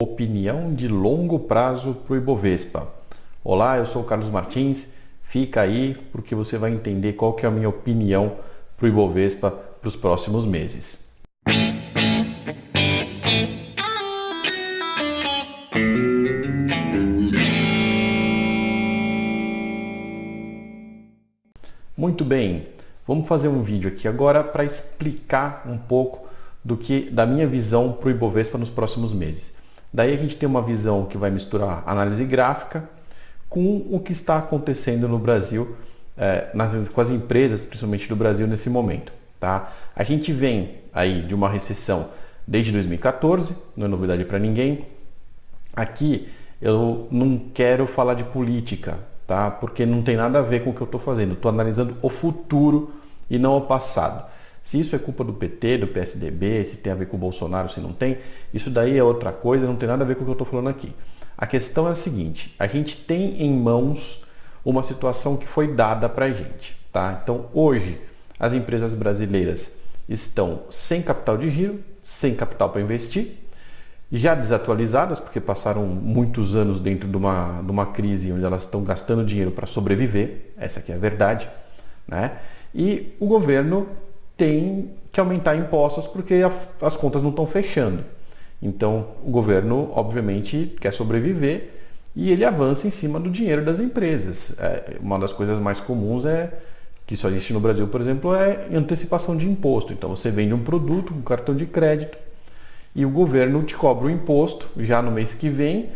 Opinião de longo prazo para o Ibovespa. Olá, eu sou o Carlos Martins. Fica aí porque você vai entender qual que é a minha opinião para o Ibovespa para os próximos meses. Muito bem, vamos fazer um vídeo aqui agora para explicar um pouco da minha visão para o Ibovespa nos próximos meses. Daí a gente tem uma visão que vai misturar análise gráfica com o que está acontecendo no Brasil, com as empresas, principalmente do Brasil, nesse momento. Tá? A gente vem aí de uma recessão desde 2014, não é novidade para ninguém. Aqui eu não quero falar de política, tá? Porque não tem nada a ver com o que eu estou fazendo. Estou analisando o futuro e não o passado. Se isso é culpa do PT, do PSDB, se tem a ver com o Bolsonaro, se não tem, isso daí é outra coisa, não tem nada a ver com o que eu estou falando aqui. A questão é a seguinte, a gente tem em mãos uma situação que foi dada para a gente. Tá? Então, hoje, as empresas brasileiras estão sem capital de giro, sem capital para investir, já desatualizadas, porque passaram muitos anos dentro de uma crise onde elas estão gastando dinheiro para sobreviver, essa aqui é a verdade, né? E o governo tem que aumentar impostos porque as contas não estão fechando. Então, o governo, obviamente, quer sobreviver e ele avança em cima do dinheiro das empresas. Uma das coisas mais comuns que só existe no Brasil, por exemplo, é antecipação de imposto. Então, você vende um produto com cartão de crédito e o governo te cobra o imposto já no mês que vem,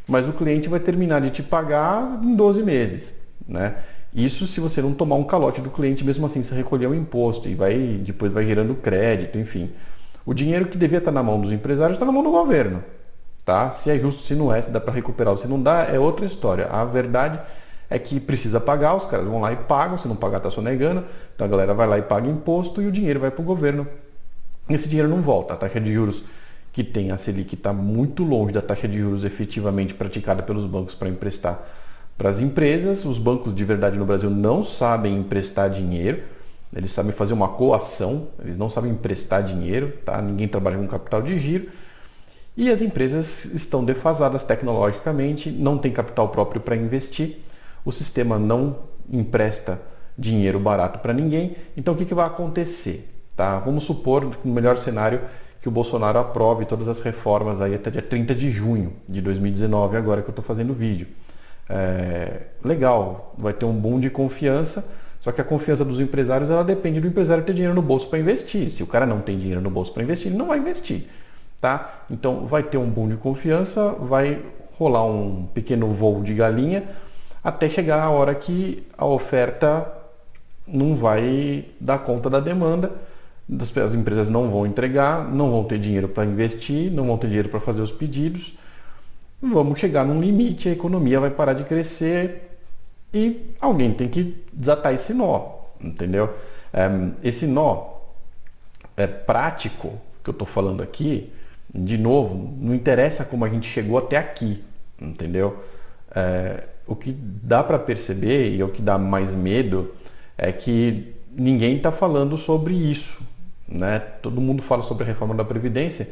mas o cliente vai terminar de te pagar em 12 meses, né? Isso se você não tomar um calote do cliente, mesmo assim você recolher o imposto e depois vai gerando crédito, enfim. O dinheiro que devia estar na mão dos empresários está na mão do governo. Tá? Se é justo, se não é, se dá para recuperar ou se não dá, é outra história. A verdade é que precisa pagar, os caras vão lá e pagam, se não pagar está sonegando, então a galera vai lá e paga imposto e o dinheiro vai para o governo. Esse dinheiro não volta. A taxa de juros que tem a Selic está muito longe da taxa de juros efetivamente praticada pelos bancos para emprestar para as empresas. Os bancos de verdade no Brasil não sabem emprestar dinheiro, eles sabem fazer uma coação, eles não sabem emprestar dinheiro, tá? Ninguém trabalha com capital de giro e as empresas estão defasadas tecnologicamente, não tem capital próprio para investir, o sistema não empresta dinheiro barato para ninguém, então o que vai acontecer? Tá? Vamos supor, no melhor cenário, que o Bolsonaro aprove todas as reformas aí até dia 30 de junho de 2019, agora que eu estou fazendo o vídeo. Legal, vai ter um boom de confiança, só que a confiança dos empresários ela depende do empresário ter dinheiro no bolso para investir. Se o cara não tem dinheiro no bolso para investir, ele não vai investir, tá? Então vai ter um boom de confiança, vai rolar um pequeno voo de galinha até chegar a hora que a oferta não vai dar conta da demanda, as empresas não vão entregar, não vão ter dinheiro para investir, não vão ter dinheiro para fazer os pedidos. Vamos chegar num limite, a economia vai parar de crescer e alguém tem que desatar esse nó, entendeu? Esse nó prático que eu estou falando aqui, de novo, não interessa como a gente chegou até aqui, entendeu? O que dá para perceber e o que dá mais medo é que ninguém está falando sobre isso, né? Todo mundo fala sobre a reforma da Previdência,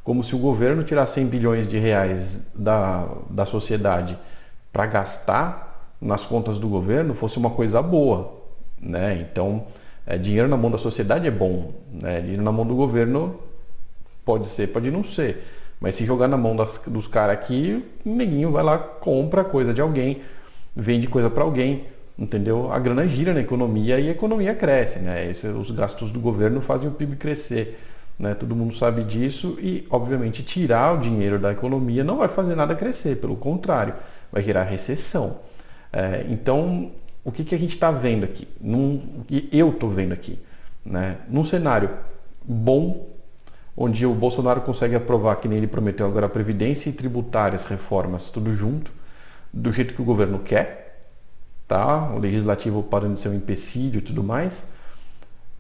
como se o governo tirar 100 bilhões de reais da sociedade para gastar nas contas do governo fosse uma coisa boa, né? Então, dinheiro na mão da sociedade é bom, né? Dinheiro na mão do governo pode ser, pode não ser, mas se jogar na mão dos caras aqui, o neguinho vai lá, compra coisa de alguém, vende coisa para alguém, entendeu? A grana gira na economia e a economia cresce, né? Os gastos do governo fazem o PIB crescer. Né? Todo mundo sabe disso e, obviamente, tirar o dinheiro da economia não vai fazer nada crescer, pelo contrário, vai gerar recessão. Então, o que a gente está vendo aqui? O que eu estou vendo aqui? Né? Num cenário bom, onde o Bolsonaro consegue aprovar, que nem ele prometeu agora, a Previdência e tributárias, reformas, tudo junto, do jeito que o governo quer, tá? O legislativo parando de ser um empecilho e tudo mais,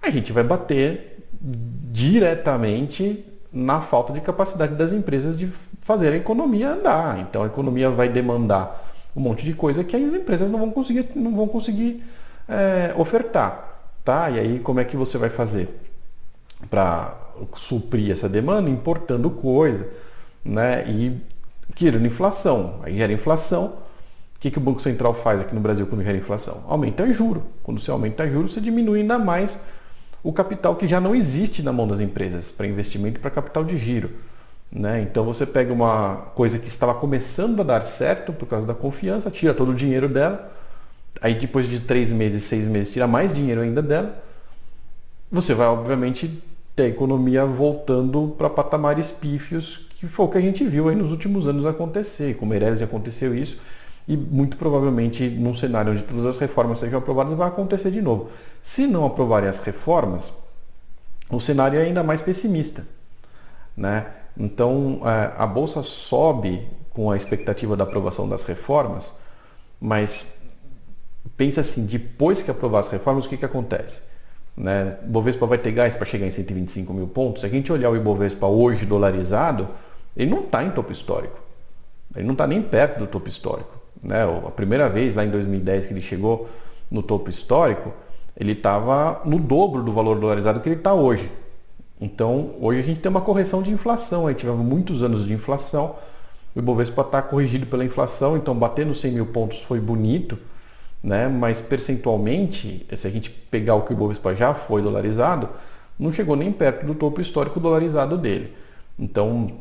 a gente vai bater diretamente na falta de capacidade das empresas de fazer a economia andar. Então a economia vai demandar um monte de coisa que as empresas não vão conseguir ofertar, tá? E aí como é que você vai fazer para suprir essa demanda? Importando coisa, né? E gerando inflação. Aí gera inflação. O que o Banco Central faz aqui no Brasil quando gera inflação? Aumenta o juro. Quando você aumenta o juro, você diminui ainda mais o capital que já não existe na mão das empresas para investimento e para capital de giro. Né? Então você pega uma coisa que estava começando a dar certo por causa da confiança, tira todo o dinheiro dela, aí depois de 3 meses, 6 meses, tira mais dinheiro ainda dela, você vai obviamente ter a economia voltando para patamares pífios, que foi o que a gente viu aí nos últimos anos acontecer. Com o Meirelles aconteceu isso e muito provavelmente num cenário onde todas as reformas sejam aprovadas vai acontecer de novo. Se não aprovarem as reformas, o cenário é ainda mais pessimista, né? Então a Bolsa sobe com a expectativa da aprovação das reformas, mas pensa assim, depois que aprovar as reformas, o que acontece? Né? O Ibovespa vai ter gás para chegar em 125 mil pontos. Se a gente olhar o Ibovespa hoje dolarizado, ele não está em topo histórico. Ele não está nem perto do topo histórico. Né? A primeira vez, lá em 2010, que ele chegou no topo histórico, ele estava no dobro do valor dolarizado que ele está hoje. Então, hoje a gente tem uma correção de inflação. Aí tivemos muitos anos de inflação. O Ibovespa está corrigido pela inflação, então bater nos 100 mil pontos foi bonito, né? Mas percentualmente, se a gente pegar o que o Ibovespa já foi dolarizado, não chegou nem perto do topo histórico dolarizado dele. Então,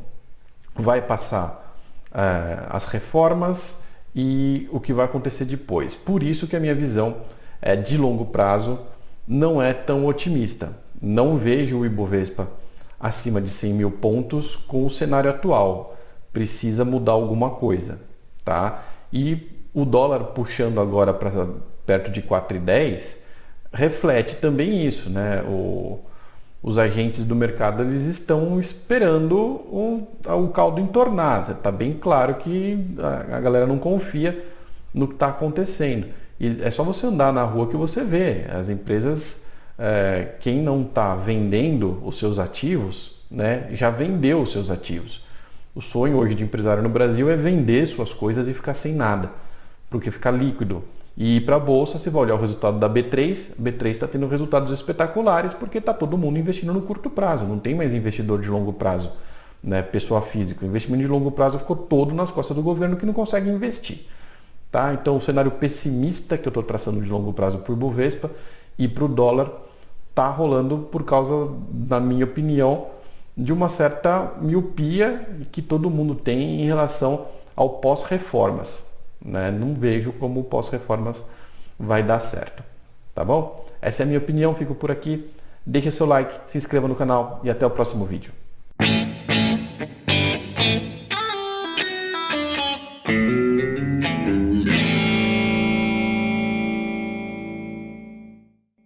vai passar as reformas e o que vai acontecer depois. Por isso que a minha visão de longo prazo não é tão otimista. Não vejo o Ibovespa acima de 100 mil pontos com o cenário atual. Precisa mudar alguma coisa, tá? E o dólar puxando agora para perto de 4,10 reflete também isso, né? Os agentes do mercado eles estão esperando o caldo entornar. Está bem claro que a galera não confia no que está acontecendo. E é só você andar na rua que você vê. As empresas, quem não está vendendo os seus ativos, né, já vendeu os seus ativos. O sonho hoje de empresário no Brasil é vender suas coisas e ficar sem nada, porque fica líquido. E ir para a Bolsa, você vai olhar o resultado da B3, a B3 está tendo resultados espetaculares porque está todo mundo investindo no curto prazo, não tem mais investidor de longo prazo, né, pessoa física. O investimento de longo prazo ficou todo nas costas do governo que não consegue investir. Tá? Então o cenário pessimista que eu estou traçando de longo prazo para o Ibovespa e para o dólar está rolando por causa, na minha opinião, de uma certa miopia que todo mundo tem em relação ao pós-reformas. Né? Não vejo como o pós-reformas vai dar certo. Tá bom? Essa é a minha opinião, fico por aqui. Deixa seu like, se inscreva no canal e até o próximo vídeo.